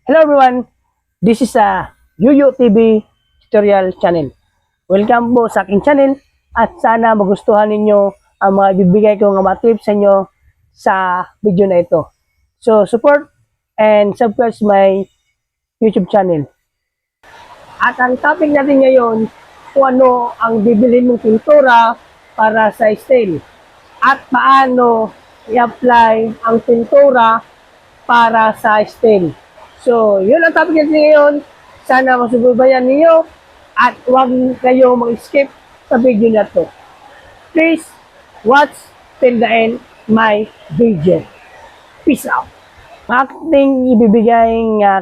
Hello everyone, this is a Yuyu TV tutorial channel. Welcome po sa aking channel at sana magustuhan ninyo ang mga ibibigay ko mga tips sa inyo sa video na ito. So support and subscribe my YouTube channel. At ang topic natin ngayon kung ano ang bibilhin mong pintura para sa style at paano i-apply ang pintura para sa style. So, yun ang topic natin ngayon. Sana masubaybayan ninyo at huwag kayo mag-skip sa video na to. Please watch till the end my video. Peace out. Aking ibibigay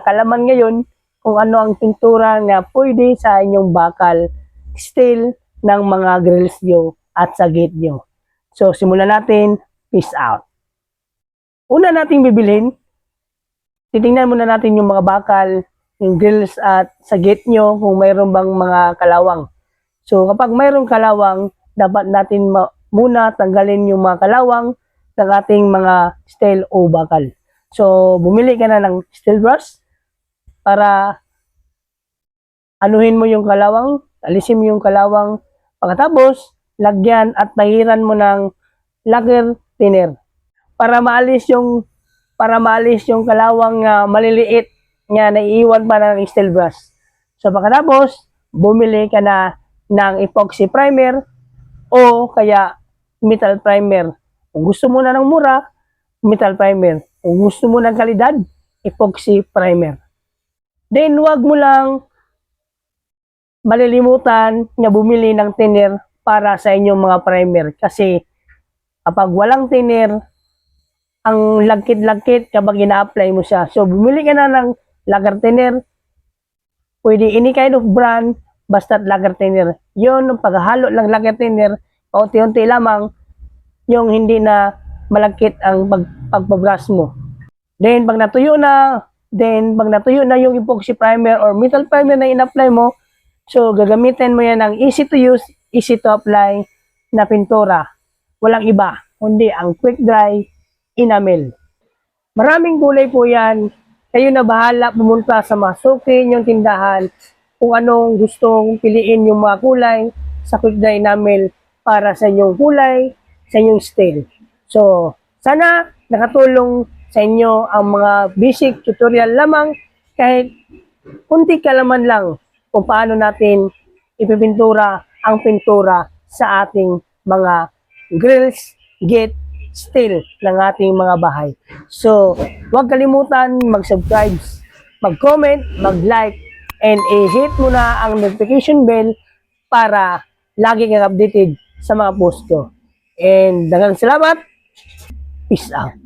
kalaman ngayon kung ano ang pintura na pwede sa inyong bakal, style ng mga grills nyo at sa gate nyo. So, simulan natin. Peace out. Una nating bibilhin, titingnan muna natin yung mga bakal, yung grills at sa gate nyo kung mayroon bang mga kalawang. So kapag mayroong kalawang, dapat natin muna tanggalin yung mga kalawang ng ating mga steel o bakal. So bumili ka na ng steel brush para anuhin mo yung kalawang, alisin mo yung kalawang. Pagkatapos, lagyan at tahiran mo ng lacquer thinner para maalis yung kalawang maliliit nga naiiwan pa ng steel brush. So pagkatapos, bumili ka na ng epoxy primer o kaya metal primer. Kung gusto mo na ng mura, metal primer. Kung gusto mo ng kalidad, epoxy primer. Then wag mo lang malilimutan na bumili ng thinner para sa inyong mga primer. Kasi kapag walang thinner, ang lagkit-lagkit kapag ina-apply mo siya. So, bumili ka na ng lager thinner. Pwede any kind of brand, basta lager thinner. Yun, paghahalo lang lager thinner, paunti-unti lamang, yung hindi na malagkit ang pagpabrush mo. Then, pag natuyo na yung epoxy primer or metal primer na in-apply mo, so, gagamitin mo yan ng easy to use, easy to apply na pintura. Walang iba, kundi ang quick dry enamel. Maraming kulay po yan. Kayo na bahala pumunta sa masuki yung tindahan kung anong gustong piliin yung mga kulay sa quick dry enamel para sa inyong kulay, sa inyong style. So, sana nakatulong sa inyo ang mga basic tutorial lamang kahit kunti kalaman lang kung paano natin ipipintura ang pintura sa ating mga grills, gate, style ng ating mga bahay. So, huwag kalimutan mag-subscribe, mag-comment, mag-like, and i-hit mo na ang notification bell para lagi kang updated sa mga post ko. And daghang salamat. Peace out.